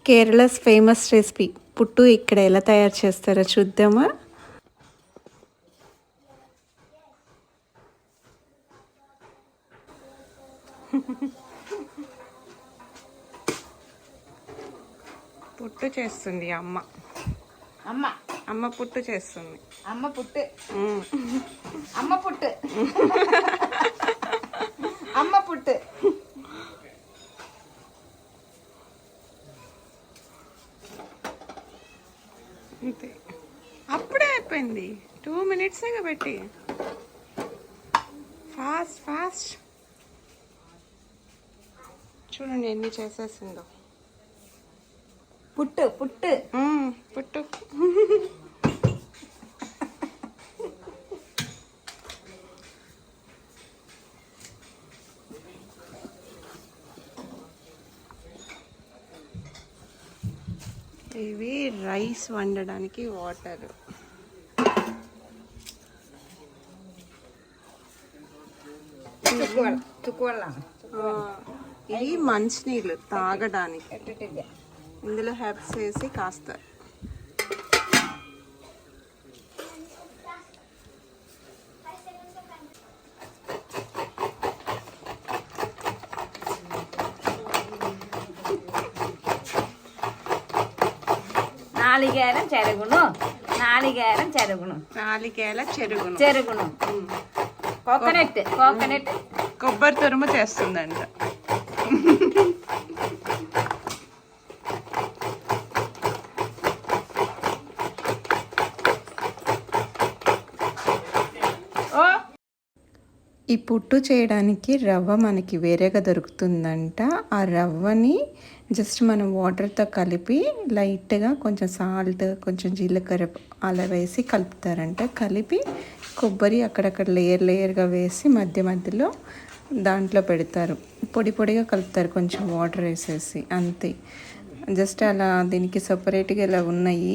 Kerala's famous recipe పుట్టు ఇక్కడ ఎలా తయారు చేస్తారో చూద్దామా. పుట్టు చేస్తుంది అమ్మ. అమ్మ అమ్మ పుట్టు చేస్తుంది. అమ్మ పుట్టు అమ్మ పుట్టు అమ్మ పుట్టు. అంతే, అప్పుడే అయిపోయింది. 2 minutes పెట్టి ఫాస్ట్ ఫాస్ట్. చూడండి ఎన్ని చేసేసిందో. పుట్టు పుట్టు పుట్టు. ఇవి రైస్ వండడానికి వాటర్. ఇవి మంచినీళ్ళు తాగడానికి. ఇందులో హెర్బ్స్ వేసి కాస్తారు. నాలిగేలం చెరుగును నాలిగేలం చెరుగును నాలిగేల చెరుగును చెరుగును కోకోనట్ కోకోనట్ కొబ్బరి తురుము చేస్తుందంట. ఈ పుట్టు చేయడానికి రవ్వ మనకి వేరేగా దొరుకుతుందంట. ఆ రవ్వని జస్ట్ మనం వాటర్తో కలిపి లైట్గా కొంచెం సాల్ట్, కొంచెం జీలకర్ర అలా వేసి కలుపుతారంట. కలిపి కొబ్బరి అక్కడక్కడ లేయర్ లేయర్గా వేసి మధ్య మధ్యలో దాంట్లో పెడతారు. పొడి పొడిగా కలుపుతారు కొంచెం వాటర్ వేసేసి, అంతే. జస్ట్ అలా దీనికి సపరేట్గా ఇలా ఉన్నాయి.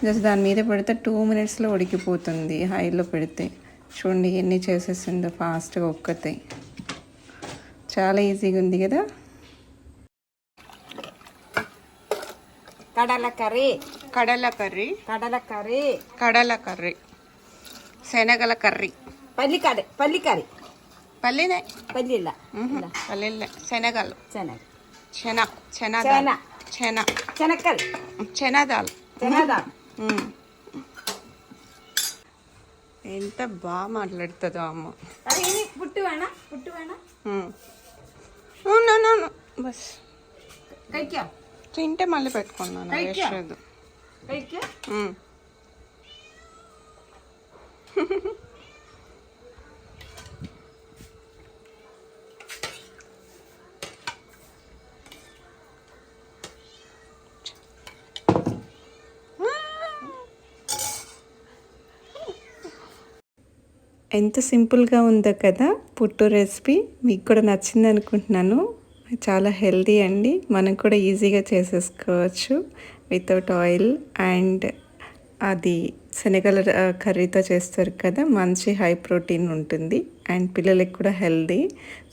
జస్ట్ దాని మీద పెడితే 2 minutesలో ఉడికిపోతుంది హైలో పెడితే. చూడండి ఎన్ని చేసేసిందో ఫాస్ట్గా ఒక్కతే. చాలా ఈజీగా ఉంది కదా. కడల కర్రీ కడల కర్రీ కడల కర్రీ కడల కర్రీ శనగల కర్రీ పల్లి కర్రీ పల్లి కర్రీ పల్లినే పల్లిల పల్లిలే శనగలు శనగ చెన చెన చెన చెన శనక్కలు చెనదాల్ శనగదాల్. ఎంత బాగా మాట్లాడుతుందో అమ్మ. పుట్టు వేణా పుట్టు వేణా బస్ కైక్యా తింటే మళ్ళీ పెట్టుకున్నాను. వేస్ట్. కైక్యా ఎంత సింపుల్గా ఉందో కదా పుట్టు రెసిపీ. మీకు కూడా నచ్చింది అనుకుంటున్నాను. చాలా హెల్తీ అండి. మనం కూడా ఈజీగా చేసేసుకోవచ్చు వితౌట్ ఆయిల్. అండ్ అది శనగల కర్రీతో చేస్తారు కదా, మంచి హై ప్రోటీన్ ఉంటుంది అండ్ పిల్లలకి కూడా హెల్తీ.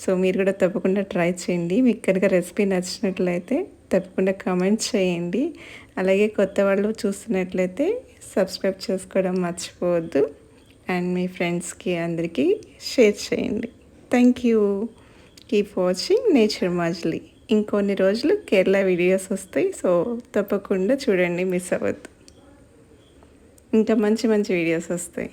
సో మీరు కూడా తప్పకుండా ట్రై చేయండి. మీకు కనుక రెసిపీ నచ్చినట్లయితే తప్పకుండా కామెంట్ చేయండి. అలాగే కొత్త వాళ్ళు చూస్తున్నట్లయితే సబ్స్క్రైబ్ చేసుకోవడం మర్చిపోవద్దు. అండ్ మీ ఫ్రెండ్స్కి అందరికీ షేర్ చేయండి. Thank you. Keep watching nature Majili. ఇంకొన్ని రోజులు కేరళ వీడియోస్ వస్తాయి. సో తప్పకుండా చూడండి, మిస్ అవ్వద్దు. ఇంకా మంచి మంచి వీడియోస్ వస్తాయి.